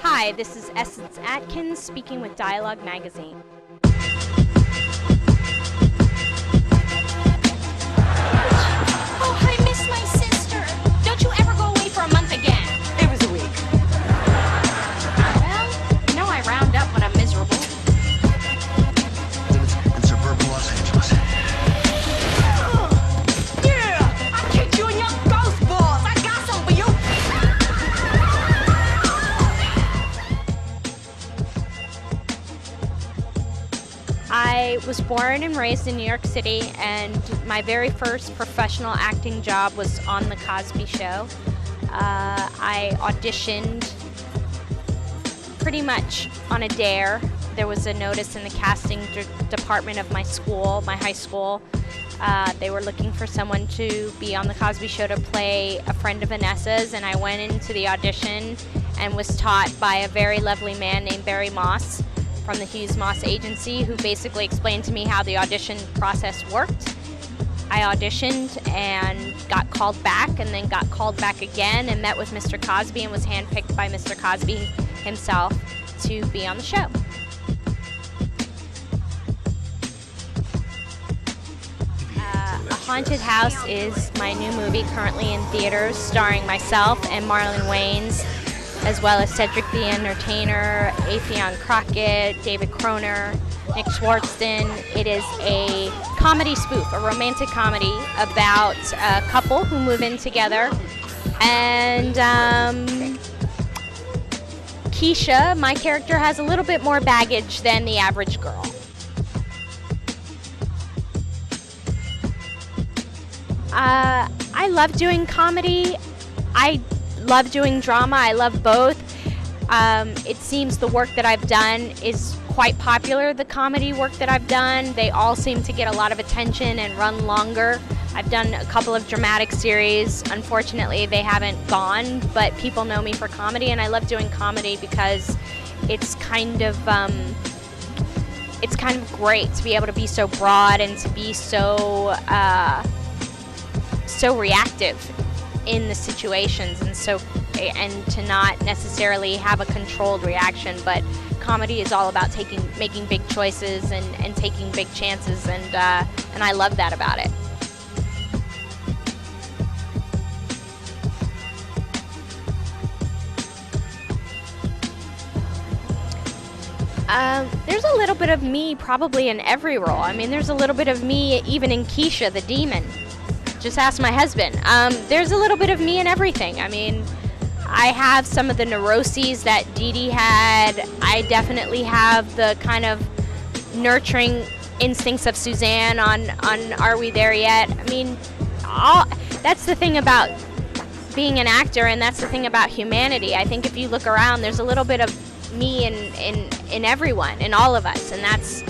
Hi, this is Atkins speaking with Dialogue Magazine. Oh, I miss my sister. Don't you ever go away for a month again? It was a week. Well, you know I round up when I'm miserable. In suburban Los Angeles. Yeah! I kicked you in your ghost balls. I got some for you. I was born and raised in New York City, and my very first professional acting job was on The Cosby Show. I auditioned pretty much on a dare. There was a notice in the casting department of my school, my high school. They were looking for someone to be on The Cosby Show to play a friend of Vanessa's, and I went into the audition and was taught by a very lovely man named Barry Moss from the Hughes Moss Agency, who basically explained to me how the audition process worked. I auditioned and got called back, and then got called back again and met with Mr. Cosby and was handpicked by Mr. Cosby himself to be on the show. A Haunted House is my new movie currently in theaters, starring myself and Marlon Wayans, as well as Cedric the Entertainer, Affion Crockett, David Croner, Nick Swartzen. It is a comedy spoof, a romantic comedy about a couple who move in together. And Keisha, my character, has a little bit more baggage than the average girl. I love doing comedy. I love doing drama. I love both. It seems the work that I've done is quite popular, the comedy work that I've done. They all seem to get a lot of attention and run longer. I've done a couple of dramatic series. Unfortunately, they haven't gone, but people know me for comedy, and I love doing comedy because it's kind of great to be able to be so broad and to be so reactive in the situations, and to not necessarily have a controlled reaction. But comedy is all about making big choices and taking big chances, and I love that about it. There's a little bit of me probably in every role. I mean, there's a little bit of me even in Keisha the demon. Just ask my husband. There's a little bit of me in everything. I mean, I have some of the neuroses that Dee Dee had. I definitely have the kind of nurturing instincts of Suzanne on Are We There Yet? I mean, that's the thing about being an actor, and that's the thing about humanity. I think if you look around, there's a little bit of me in everyone, in all of us, and that's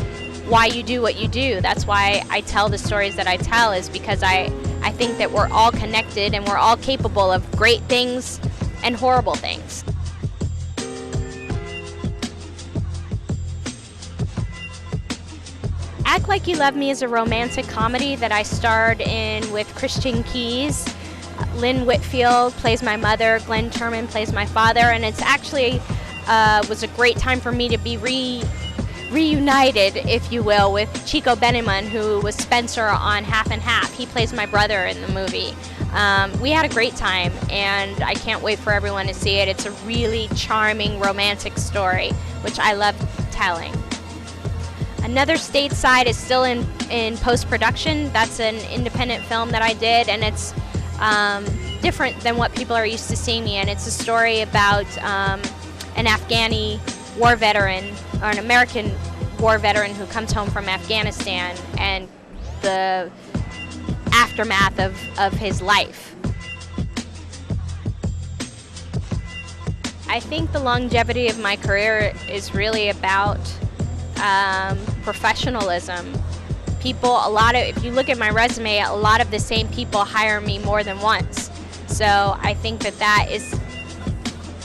why you do what you do. That's why I tell the stories that I tell, is because I think that we're all connected and we're all capable of great things and horrible things. Act Like You Love Me is a romantic comedy that I starred in with Christian Keys. Lynn Whitfield plays my mother, Glenn Turman plays my father, and it's actually was a great time for me to be reunited, if you will, with Chico Beneman, who was Spencer on Half and Half. He plays my brother in the movie. We had a great time, and I can't wait for everyone to see it. It's a really charming, romantic story, which I love telling. Another Stateside is still in post-production. That's an independent film that I did, and it's different than what people are used to seeing me in. It's a story about an Afghani war veteran, or an American war veteran, who comes home from Afghanistan, and the aftermath of his life. I think the longevity of my career is really about professionalism. If you look at my resume, a lot of the same people hire me more than once. So I think that is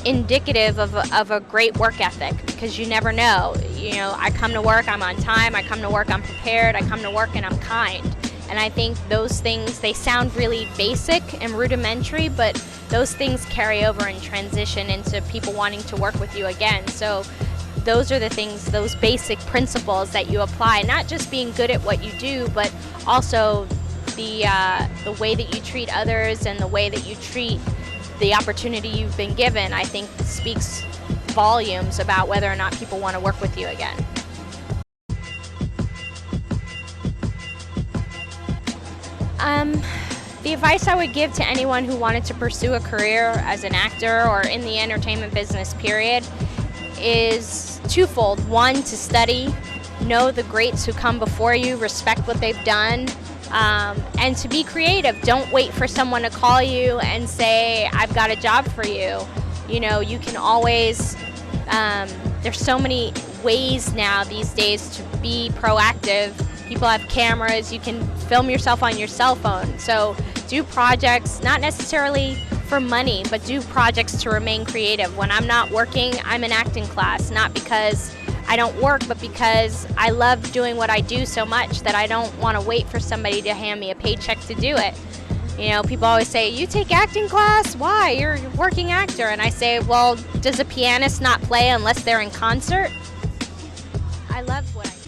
indicative of a great work ethic, because you never know. You know, I come to work, I'm on time. I come to work, I'm prepared. I come to work, and I'm kind. And I think those things, they sound really basic and rudimentary, but those things carry over and transition into people wanting to work with you again. So those are the things, those basic principles that you apply, not just being good at what you do, but also the way that you treat others and the way that you treat the opportunity you've been given, I think speaks volumes about whether or not people want to work with you again. The advice I would give to anyone who wanted to pursue a career as an actor or in the entertainment business period is twofold. One, to study, know the greats who come before you, respect what they've done, and to be creative. Don't wait for someone to call you and say, I've got a job for you. You know, you can always, there's so many ways now these days to be proactive. People have cameras, you can film yourself on your cell phone. So do projects, not necessarily for money, but do projects to remain creative. When I'm not working, I'm in acting class, not because I don't work, but because I love doing what I do so much that I don't want to wait for somebody to hand me a paycheck to do it. You know, people always say, you take acting class? Why? You're a working actor. And I say, well, does a pianist not play unless they're in concert? I love what I do.